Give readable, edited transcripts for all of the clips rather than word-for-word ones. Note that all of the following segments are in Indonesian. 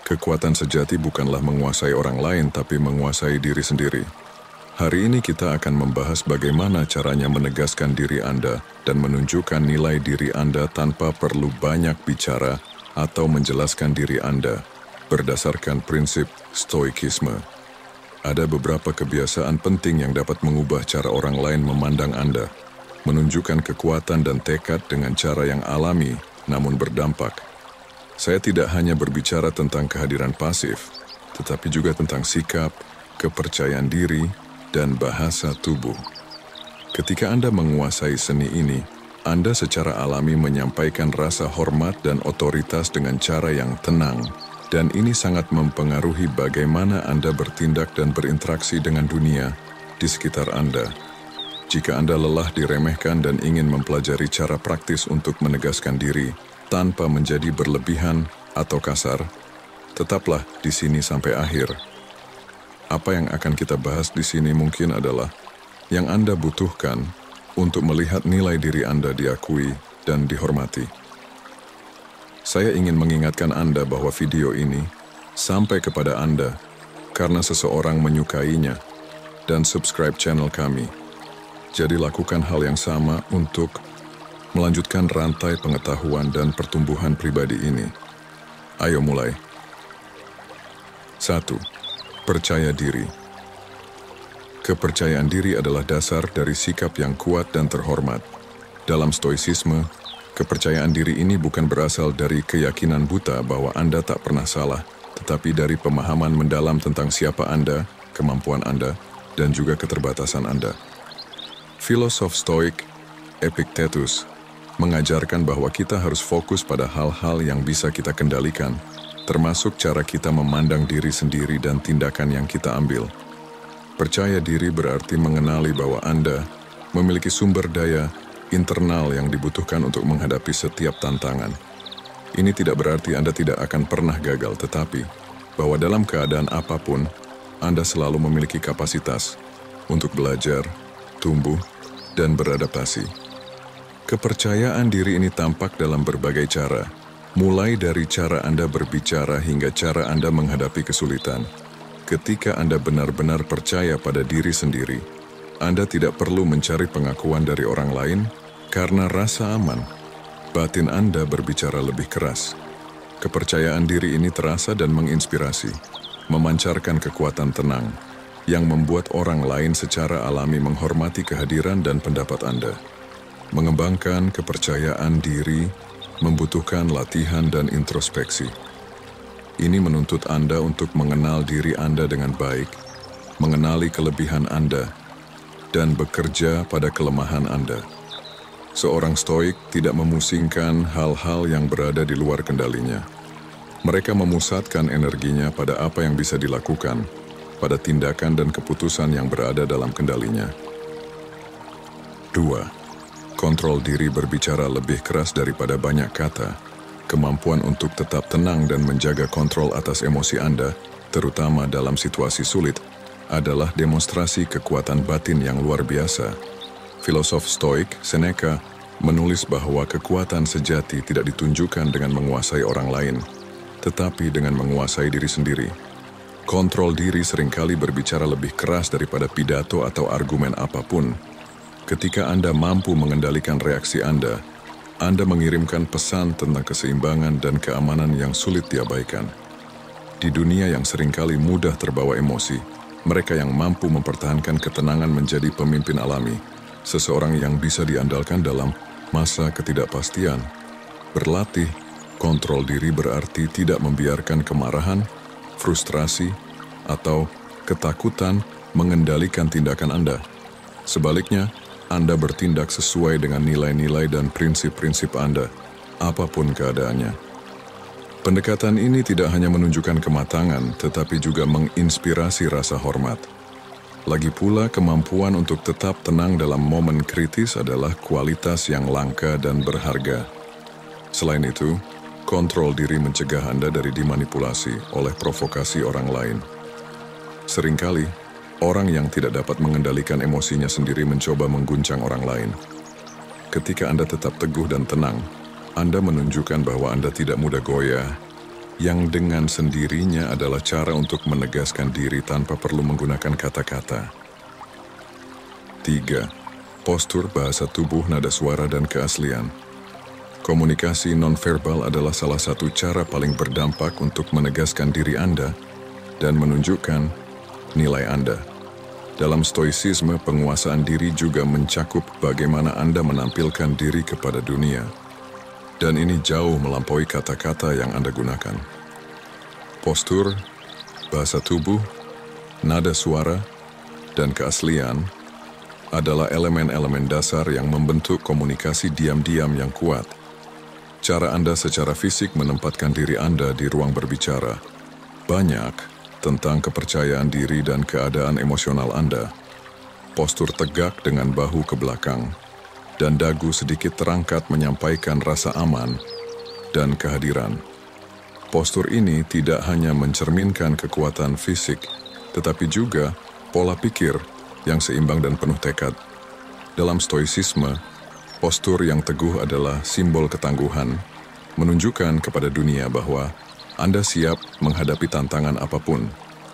Kekuatan sejati bukanlah menguasai orang lain, tapi menguasai diri sendiri. Hari ini kita akan membahas bagaimana caranya menegaskan diri Anda dan menunjukkan nilai diri Anda tanpa perlu banyak bicara atau menjelaskan diri Anda berdasarkan prinsip stoikisme. Ada beberapa kebiasaan penting yang dapat mengubah cara orang lain memandang Anda, menunjukkan kekuatan dan tekad dengan cara yang alami namun berdampak. Saya tidak hanya berbicara tentang kehadiran pasif, tetapi juga tentang sikap, kepercayaan diri, dan bahasa tubuh. Ketika Anda menguasai seni ini, Anda secara alami menyampaikan rasa hormat dan otoritas dengan cara yang tenang, dan ini sangat mempengaruhi bagaimana Anda bertindak dan berinteraksi dengan dunia di sekitar Anda. Jika Anda lelah diremehkan dan ingin mempelajari cara praktis untuk menegaskan diri, tanpa menjadi berlebihan atau kasar, tetaplah di sini sampai akhir. Apa yang akan kita bahas di sini mungkin adalah yang Anda butuhkan untuk melihat nilai diri Anda diakui dan dihormati. Saya ingin mengingatkan Anda bahwa video ini sampai kepada Anda karena seseorang menyukainya dan subscribe channel kami. Jadi lakukan hal yang sama untuk melanjutkan rantai pengetahuan dan pertumbuhan pribadi ini. Ayo mulai. 1. Percaya diri. Kepercayaan diri adalah dasar dari sikap yang kuat dan terhormat. Dalam stoicisme, kepercayaan diri ini bukan berasal dari keyakinan buta bahwa Anda tak pernah salah, tetapi dari pemahaman mendalam tentang siapa Anda, kemampuan Anda, dan juga keterbatasan Anda. Filosof Stoik, Epictetus, mengajarkan bahwa kita harus fokus pada hal-hal yang bisa kita kendalikan, termasuk cara kita memandang diri sendiri dan tindakan yang kita ambil. Percaya diri berarti mengenali bahwa Anda memiliki sumber daya internal yang dibutuhkan untuk menghadapi setiap tantangan. Ini tidak berarti Anda tidak akan pernah gagal, tetapi bahwa dalam keadaan apapun, Anda selalu memiliki kapasitas untuk belajar, tumbuh, dan beradaptasi. Kepercayaan diri ini tampak dalam berbagai cara, mulai dari cara Anda berbicara hingga cara Anda menghadapi kesulitan. Ketika Anda benar-benar percaya pada diri sendiri, Anda tidak perlu mencari pengakuan dari orang lain karena rasa aman. Batin Anda berbicara lebih keras. Kepercayaan diri ini terasa dan menginspirasi, memancarkan kekuatan tenang, yang membuat orang lain secara alami menghormati kehadiran dan pendapat Anda. Mengembangkan kepercayaan diri membutuhkan latihan dan introspeksi. Ini menuntut Anda untuk mengenal diri Anda dengan baik, mengenali kelebihan Anda, dan bekerja pada kelemahan Anda. Seorang stoik tidak memusingkan hal-hal yang berada di luar kendalinya. Mereka memusatkan energinya pada apa yang bisa dilakukan, pada tindakan dan keputusan yang berada dalam kendalinya. 2. Kontrol diri berbicara lebih keras daripada banyak kata. Kemampuan untuk tetap tenang dan menjaga kontrol atas emosi Anda, terutama dalam situasi sulit, adalah demonstrasi kekuatan batin yang luar biasa. Filosof Stoik, Seneca, menulis bahwa kekuatan sejati tidak ditunjukkan dengan menguasai orang lain, tetapi dengan menguasai diri sendiri. Kontrol diri seringkali berbicara lebih keras daripada pidato atau argumen apapun. Ketika Anda mampu mengendalikan reaksi Anda mengirimkan pesan tentang keseimbangan dan keamanan yang sulit diabaikan. Di dunia yang seringkali mudah terbawa emosi, mereka yang mampu mempertahankan ketenangan menjadi pemimpin alami, seseorang yang bisa diandalkan dalam masa ketidakpastian. Berlatih, kontrol diri berarti tidak membiarkan kemarahan, frustrasi, atau ketakutan mengendalikan tindakan Anda. Sebaliknya, Anda bertindak sesuai dengan nilai-nilai dan prinsip-prinsip Anda, apapun keadaannya. Pendekatan ini tidak hanya menunjukkan kematangan, tetapi juga menginspirasi rasa hormat. Lagi pula, kemampuan untuk tetap tenang dalam momen kritis adalah kualitas yang langka dan berharga. Selain itu, kontrol diri mencegah Anda dari dimanipulasi oleh provokasi orang lain. Seringkali, orang yang tidak dapat mengendalikan emosinya sendiri mencoba mengguncang orang lain. Ketika Anda tetap teguh dan tenang, Anda menunjukkan bahwa Anda tidak mudah goyah, yang dengan sendirinya adalah cara untuk menegaskan diri tanpa perlu menggunakan kata-kata. 3. Postur, bahasa tubuh, nada suara, dan keaslian. Komunikasi nonverbal adalah salah satu cara paling berdampak untuk menegaskan diri Anda dan menunjukkan nilai Anda. Dalam stoicisme, penguasaan diri juga mencakup bagaimana Anda menampilkan diri kepada dunia. Dan ini jauh melampaui kata-kata yang Anda gunakan. Postur, bahasa tubuh, nada suara, dan keaslian adalah elemen-elemen dasar yang membentuk komunikasi diam-diam yang kuat. Cara Anda secara fisik menempatkan diri Anda di ruang berbicara banyak tentang kepercayaan diri dan keadaan emosional Anda. Postur tegak dengan bahu ke belakang dan dagu sedikit terangkat menyampaikan rasa aman dan kehadiran. Postur ini tidak hanya mencerminkan kekuatan fisik, tetapi juga pola pikir yang seimbang dan penuh tekad. Dalam stoicisme, postur yang teguh adalah simbol ketangguhan, menunjukkan kepada dunia bahwa Anda siap menghadapi tantangan apapun.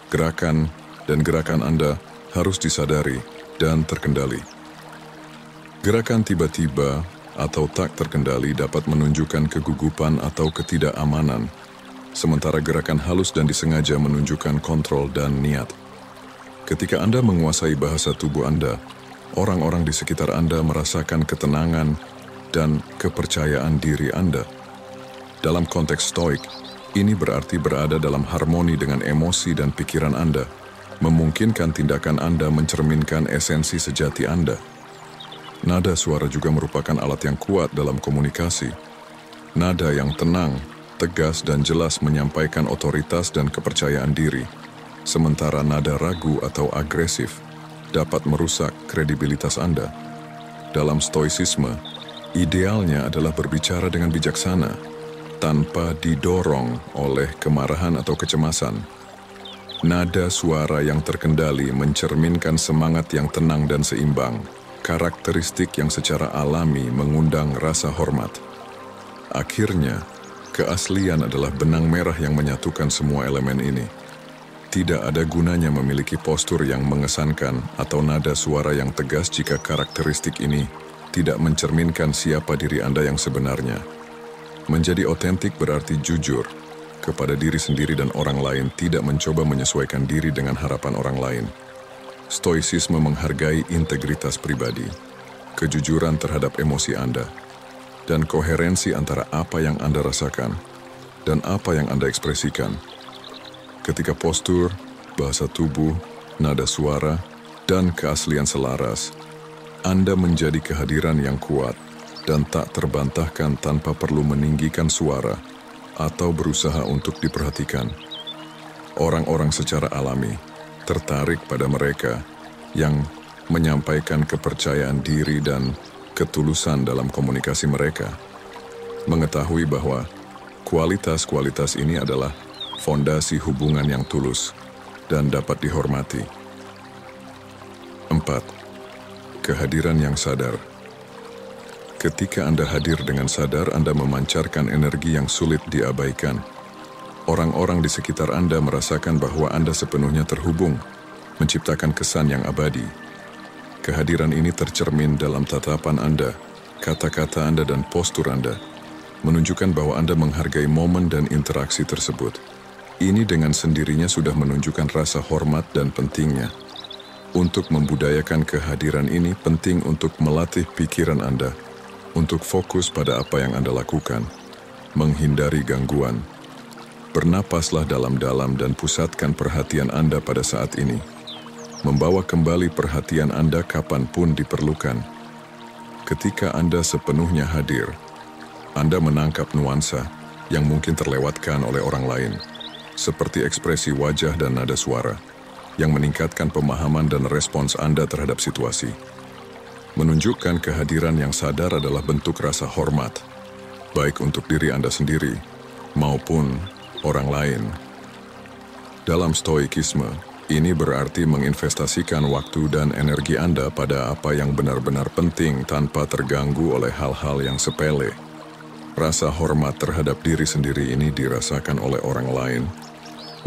Gerakan dan gerakan Anda harus disadari dan terkendali. Gerakan tiba-tiba atau tak terkendali dapat menunjukkan kegugupan atau ketidakamanan, sementara gerakan halus dan disengaja menunjukkan kontrol dan niat. Ketika Anda menguasai bahasa tubuh Anda, orang-orang di sekitar Anda merasakan ketenangan dan kepercayaan diri Anda. Dalam konteks stoik, ini berarti berada dalam harmoni dengan emosi dan pikiran Anda, memungkinkan tindakan Anda mencerminkan esensi sejati Anda. Nada suara juga merupakan alat yang kuat dalam komunikasi. Nada yang tenang, tegas, dan jelas menyampaikan otoritas dan kepercayaan diri, sementara nada ragu atau agresif dapat merusak kredibilitas Anda. Dalam stoicisme, idealnya adalah berbicara dengan bijaksana, tanpa didorong oleh kemarahan atau kecemasan. Nada suara yang terkendali mencerminkan semangat yang tenang dan seimbang, karakteristik yang secara alami mengundang rasa hormat. Akhirnya, keaslian adalah benang merah yang menyatukan semua elemen ini. Tidak ada gunanya memiliki postur yang mengesankan atau nada suara yang tegas jika karakteristik ini tidak mencerminkan siapa diri Anda yang sebenarnya. Menjadi otentik berarti jujur kepada diri sendiri dan orang lain, tidak mencoba menyesuaikan diri dengan harapan orang lain. Stoicisme menghargai integritas pribadi, kejujuran terhadap emosi Anda, dan koherensi antara apa yang Anda rasakan dan apa yang Anda ekspresikan. Ketika postur, bahasa tubuh, nada suara, dan keaslian selaras, Anda menjadi kehadiran yang kuat dan tak terbantahkan tanpa perlu meninggikan suara atau berusaha untuk diperhatikan. Orang-orang secara alami tertarik pada mereka yang menyampaikan kepercayaan diri dan ketulusan dalam komunikasi mereka. Mengetahui bahwa kualitas-kualitas ini adalah fondasi hubungan yang tulus dan dapat dihormati. 4. Kehadiran yang sadar. Ketika Anda hadir dengan sadar, Anda memancarkan energi yang sulit diabaikan. Orang-orang di sekitar Anda merasakan bahwa Anda sepenuhnya terhubung, menciptakan kesan yang abadi. Kehadiran ini tercermin dalam tatapan Anda, kata-kata Anda, dan postur Anda, menunjukkan bahwa Anda menghargai momen dan interaksi tersebut. Ini dengan sendirinya sudah menunjukkan rasa hormat dan pentingnya. Untuk membudayakan kehadiran ini penting untuk melatih pikiran Anda, untuk fokus pada apa yang Anda lakukan, menghindari gangguan. Bernapaslah dalam-dalam dan pusatkan perhatian Anda pada saat ini. Membawa kembali perhatian Anda kapanpun diperlukan. Ketika Anda sepenuhnya hadir, Anda menangkap nuansa yang mungkin terlewatkan oleh orang lain, seperti ekspresi wajah dan nada suara, yang meningkatkan pemahaman dan respons Anda terhadap situasi. Menunjukkan kehadiran yang sadar adalah bentuk rasa hormat, baik untuk diri Anda sendiri maupun orang lain. Dalam stoikisme, ini berarti menginvestasikan waktu dan energi Anda pada apa yang benar-benar penting tanpa terganggu oleh hal-hal yang sepele. Rasa hormat terhadap diri sendiri ini dirasakan oleh orang lain,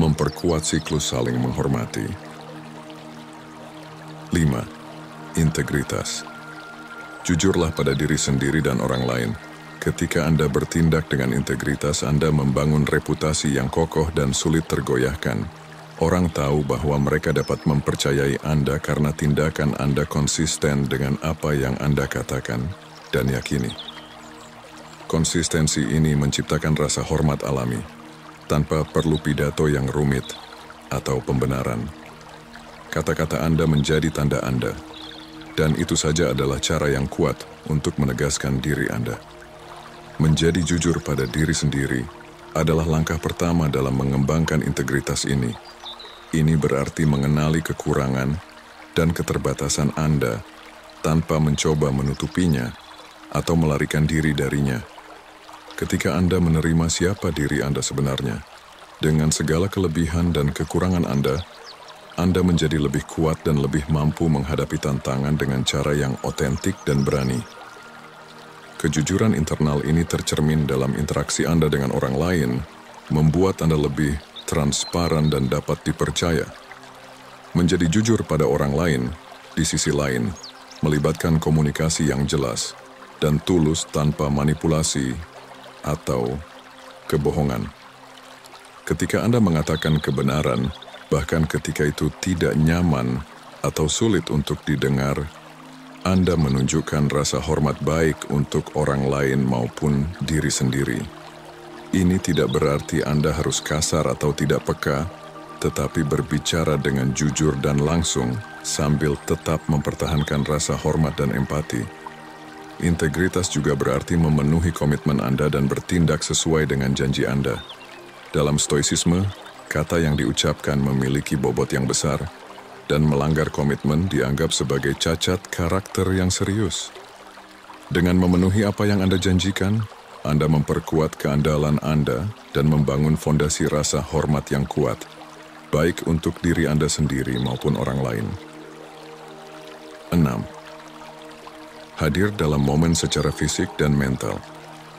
memperkuat siklus saling menghormati. 5. Integritas. Jujurlah pada diri sendiri dan orang lain. Ketika Anda bertindak dengan integritas, Anda membangun reputasi yang kokoh dan sulit tergoyahkan. Orang tahu bahwa mereka dapat mempercayai Anda karena tindakan Anda konsisten dengan apa yang Anda katakan dan yakini. Konsistensi ini menciptakan rasa hormat alami, tanpa perlu pidato yang rumit atau pembenaran. Kata-kata Anda menjadi tanda Anda, dan itu saja adalah cara yang kuat untuk menegaskan diri Anda. Menjadi jujur pada diri sendiri adalah langkah pertama dalam mengembangkan integritas ini. Ini berarti mengenali kekurangan dan keterbatasan Anda tanpa mencoba menutupinya atau melarikan diri darinya. Ketika Anda menerima siapa diri Anda sebenarnya, dengan segala kelebihan dan kekurangan Anda menjadi lebih kuat dan lebih mampu menghadapi tantangan dengan cara yang otentik dan berani. Kejujuran internal ini tercermin dalam interaksi Anda dengan orang lain, membuat Anda lebih transparan dan dapat dipercaya. Menjadi jujur pada orang lain, di sisi lain, melibatkan komunikasi yang jelas dan tulus tanpa manipulasi atau kebohongan. Ketika Anda mengatakan kebenaran, bahkan ketika itu tidak nyaman atau sulit untuk didengar, Anda menunjukkan rasa hormat baik untuk orang lain maupun diri sendiri. Ini tidak berarti Anda harus kasar atau tidak peka, tetapi berbicara dengan jujur dan langsung sambil tetap mempertahankan rasa hormat dan empati. Integritas juga berarti memenuhi komitmen Anda dan bertindak sesuai dengan janji Anda. Dalam stoicisme, kata yang diucapkan memiliki bobot yang besar, dan melanggar komitmen dianggap sebagai cacat karakter yang serius. Dengan memenuhi apa yang Anda janjikan, Anda memperkuat keandalan Anda dan membangun fondasi rasa hormat yang kuat, baik untuk diri Anda sendiri maupun orang lain. 6. Hadir dalam momen secara fisik dan mental.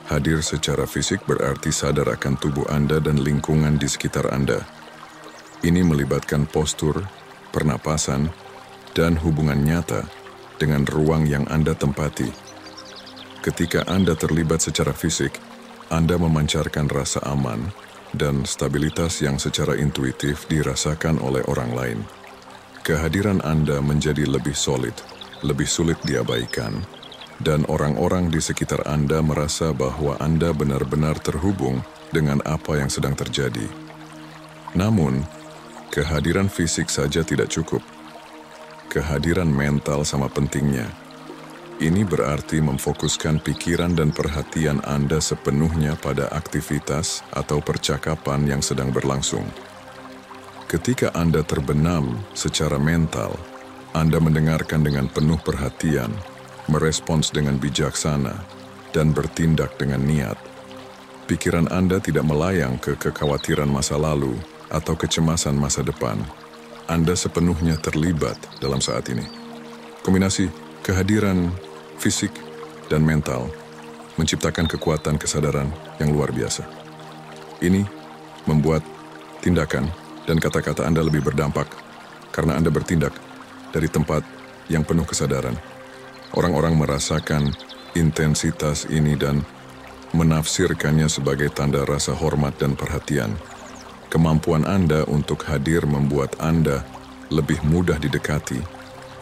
Hadir secara fisik berarti sadar akan tubuh Anda dan lingkungan di sekitar Anda. Ini melibatkan postur, pernapasan, dan hubungan nyata dengan ruang yang Anda tempati. Ketika Anda terlibat secara fisik, Anda memancarkan rasa aman dan stabilitas yang secara intuitif dirasakan oleh orang lain. Kehadiran Anda menjadi lebih solid, lebih sulit diabaikan, dan orang-orang di sekitar Anda merasa bahwa Anda benar-benar terhubung dengan apa yang sedang terjadi. Namun, kehadiran fisik saja tidak cukup. Kehadiran mental sama pentingnya. Ini berarti memfokuskan pikiran dan perhatian Anda sepenuhnya pada aktivitas atau percakapan yang sedang berlangsung. Ketika Anda terbenam secara mental, Anda mendengarkan dengan penuh perhatian, merespons dengan bijaksana, dan bertindak dengan niat. Pikiran Anda tidak melayang ke kekhawatiran masa lalu atau kecemasan masa depan. Anda sepenuhnya terlibat dalam saat ini. Kombinasi kehadiran fisik dan mental menciptakan kekuatan kesadaran yang luar biasa. Ini membuat tindakan dan kata-kata Anda lebih berdampak karena Anda bertindak dari tempat yang penuh kesadaran. Orang-orang merasakan intensitas ini dan menafsirkannya sebagai tanda rasa hormat dan perhatian. Kemampuan Anda untuk hadir membuat Anda lebih mudah didekati,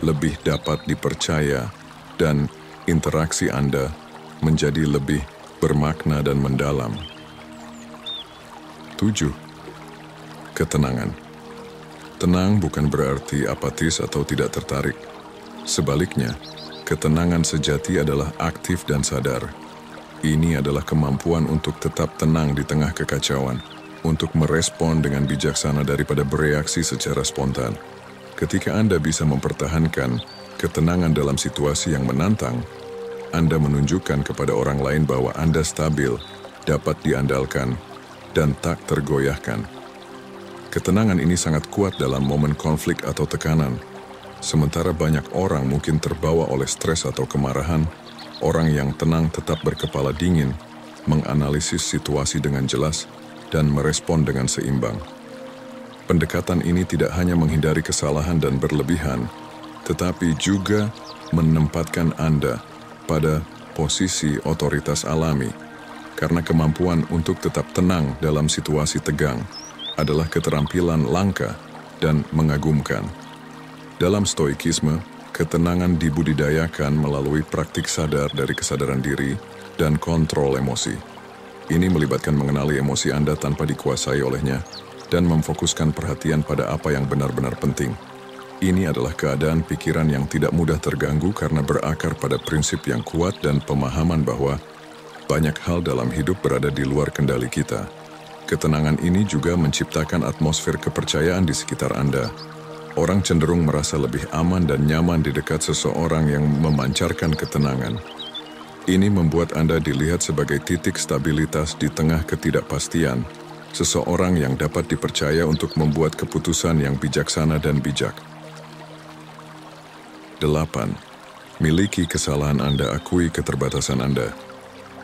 lebih dapat dipercaya, dan interaksi Anda menjadi lebih bermakna dan mendalam. 7. Ketenangan. Tenang bukan berarti apatis atau tidak tertarik. Sebaliknya, ketenangan sejati adalah aktif dan sadar. Ini adalah kemampuan untuk tetap tenang di tengah kekacauan, untuk merespon dengan bijaksana daripada bereaksi secara spontan. Ketika Anda bisa mempertahankan ketenangan dalam situasi yang menantang, Anda menunjukkan kepada orang lain bahwa Anda stabil, dapat diandalkan, dan tak tergoyahkan. Ketenangan ini sangat kuat dalam momen konflik atau tekanan. Sementara banyak orang mungkin terbawa oleh stres atau kemarahan, orang yang tenang tetap berkepala dingin menganalisis situasi dengan jelas, dan merespon dengan seimbang. Pendekatan ini tidak hanya menghindari kesalahan dan berlebihan, tetapi juga menempatkan Anda pada posisi otoritas alami, karena kemampuan untuk tetap tenang dalam situasi tegang adalah keterampilan langka dan mengagumkan. Dalam stoikisme, ketenangan dibudidayakan melalui praktik sadar dari kesadaran diri dan kontrol emosi. Ini melibatkan mengenali emosi Anda tanpa dikuasai olehnya dan memfokuskan perhatian pada apa yang benar-benar penting. Ini adalah keadaan pikiran yang tidak mudah terganggu karena berakar pada prinsip yang kuat dan pemahaman bahwa banyak hal dalam hidup berada di luar kendali kita. Ketenangan ini juga menciptakan atmosfer kepercayaan di sekitar Anda. Orang cenderung merasa lebih aman dan nyaman di dekat seseorang yang memancarkan ketenangan. Ini membuat Anda dilihat sebagai titik stabilitas di tengah ketidakpastian, seseorang yang dapat dipercaya untuk membuat keputusan yang bijaksana dan bijak. 8. Miliki kesalahan Anda, akui keterbatasan Anda.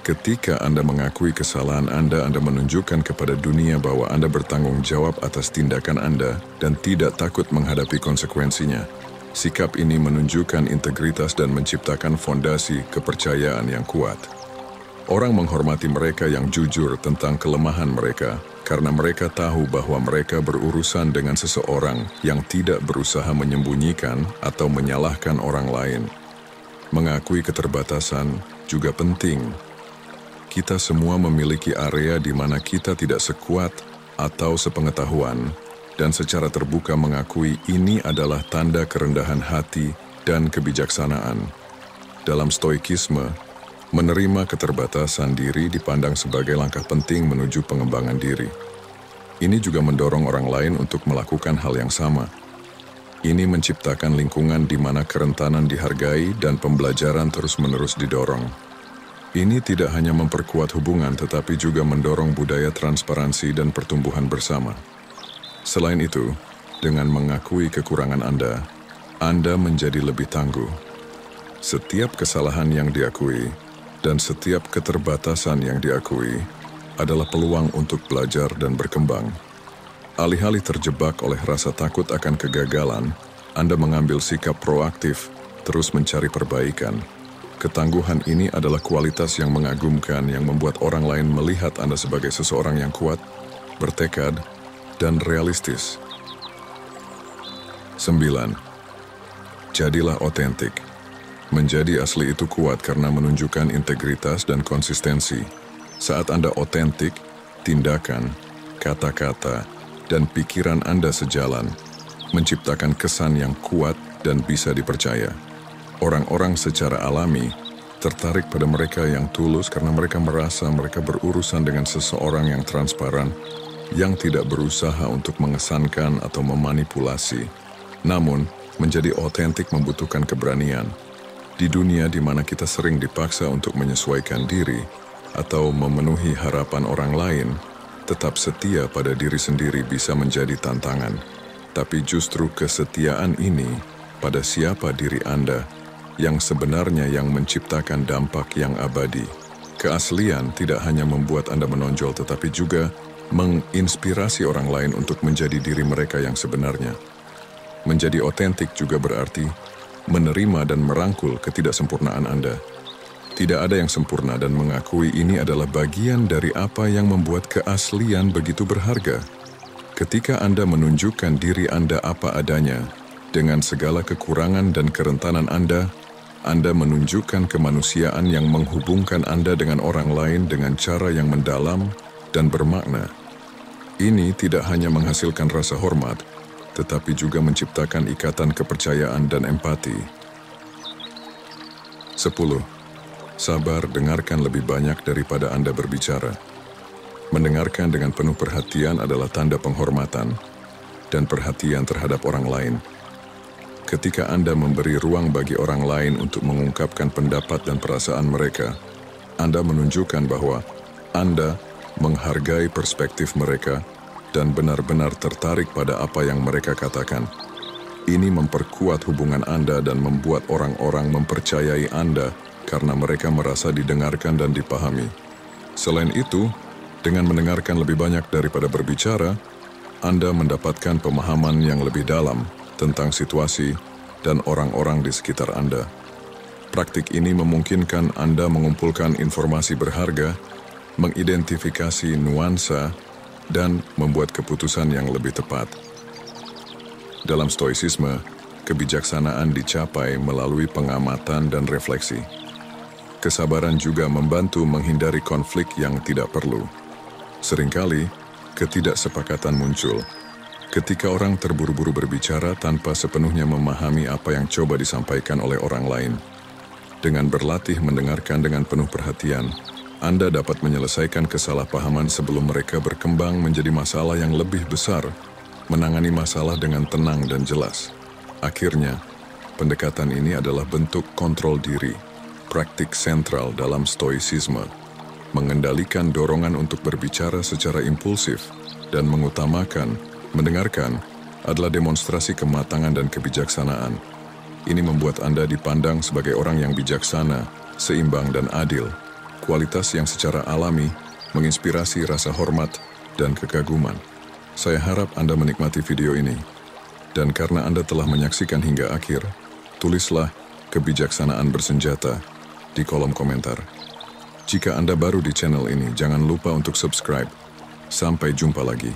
Ketika Anda mengakui kesalahan Anda menunjukkan kepada dunia bahwa Anda bertanggung jawab atas tindakan Anda dan tidak takut menghadapi konsekuensinya. Sikap ini menunjukkan integritas dan menciptakan fondasi kepercayaan yang kuat. Orang menghormati mereka yang jujur tentang kelemahan mereka karena mereka tahu bahwa mereka berurusan dengan seseorang yang tidak berusaha menyembunyikan atau menyalahkan orang lain. Mengakui keterbatasan juga penting. Kita semua memiliki area di mana kita tidak sekuat atau sepengetahuan, dan secara terbuka mengakui ini adalah tanda kerendahan hati dan kebijaksanaan. Dalam stoikisme, menerima keterbatasan diri dipandang sebagai langkah penting menuju pengembangan diri. Ini juga mendorong orang lain untuk melakukan hal yang sama. Ini menciptakan lingkungan di mana kerentanan dihargai dan pembelajaran terus-menerus didorong. Ini tidak hanya memperkuat hubungan, tetapi juga mendorong budaya transparansi dan pertumbuhan bersama. Selain itu, dengan mengakui kekurangan Anda menjadi lebih tangguh. Setiap kesalahan yang diakui dan setiap keterbatasan yang diakui adalah peluang untuk belajar dan berkembang. Alih-alih terjebak oleh rasa takut akan kegagalan, Anda mengambil sikap proaktif, terus mencari perbaikan. Ketangguhan ini adalah kualitas yang mengagumkan yang membuat orang lain melihat Anda sebagai seseorang yang kuat, bertekad, dan realistis. 9. Jadilah otentik. Menjadi asli itu kuat karena menunjukkan integritas dan konsistensi. Saat Anda otentik, tindakan, kata-kata, dan pikiran Anda sejalan, menciptakan kesan yang kuat dan bisa dipercaya. Orang-orang secara alami tertarik pada mereka yang tulus karena mereka merasa mereka berurusan dengan seseorang yang transparan, yang tidak berusaha untuk mengesankan atau memanipulasi. Namun, menjadi otentik membutuhkan keberanian. Di dunia di mana kita sering dipaksa untuk menyesuaikan diri atau memenuhi harapan orang lain, tetap setia pada diri sendiri bisa menjadi tantangan. Tapi justru kesetiaan ini pada siapa diri Anda yang sebenarnya yang menciptakan dampak yang abadi. Keaslian tidak hanya membuat Anda menonjol, tetapi juga menginspirasi orang lain untuk menjadi diri mereka yang sebenarnya. Menjadi otentik juga berarti menerima dan merangkul ketidaksempurnaan Anda. Tidak ada yang sempurna dan mengakui ini adalah bagian dari apa yang membuat keaslian begitu berharga. Ketika Anda menunjukkan diri Anda apa adanya, dengan segala kekurangan dan kerentanan Anda menunjukkan kemanusiaan yang menghubungkan Anda dengan orang lain dengan cara yang mendalam dan bermakna. Ini tidak hanya menghasilkan rasa hormat, tetapi juga menciptakan ikatan kepercayaan dan empati. 10. Sabar, dengarkan lebih banyak daripada Anda berbicara. Mendengarkan dengan penuh perhatian adalah tanda penghormatan dan perhatian terhadap orang lain. Ketika Anda memberi ruang bagi orang lain untuk mengungkapkan pendapat dan perasaan mereka, Anda menunjukkan bahwa Anda menghargai perspektif mereka dan benar-benar tertarik pada apa yang mereka katakan. Ini memperkuat hubungan Anda dan membuat orang-orang mempercayai Anda karena mereka merasa didengarkan dan dipahami. Selain itu, dengan mendengarkan lebih banyak daripada berbicara, Anda mendapatkan pemahaman yang lebih dalam tentang situasi dan orang-orang di sekitar Anda. Praktik ini memungkinkan Anda mengumpulkan informasi berharga, mengidentifikasi nuansa, dan membuat keputusan yang lebih tepat. Dalam stoicisme, kebijaksanaan dicapai melalui pengamatan dan refleksi. Kesabaran juga membantu menghindari konflik yang tidak perlu. Seringkali, ketidaksepakatan muncul ketika orang terburu-buru berbicara tanpa sepenuhnya memahami apa yang coba disampaikan oleh orang lain. Dengan berlatih mendengarkan dengan penuh perhatian, Anda dapat menyelesaikan kesalahpahaman sebelum mereka berkembang menjadi masalah yang lebih besar, menangani masalah dengan tenang dan jelas. Akhirnya, pendekatan ini adalah bentuk kontrol diri, praktik sentral dalam stoicisme, mengendalikan dorongan untuk berbicara secara impulsif dan mengutamakan, mendengarkan adalah demonstrasi kematangan dan kebijaksanaan. Ini membuat Anda dipandang sebagai orang yang bijaksana, seimbang dan adil, kualitas yang secara alami menginspirasi rasa hormat dan kekaguman. Saya harap Anda menikmati video ini. Dan karena Anda telah menyaksikan hingga akhir, tulislah kebijaksanaan bersenjata di kolom komentar. Jika Anda baru di channel ini, jangan lupa untuk subscribe. Sampai jumpa lagi.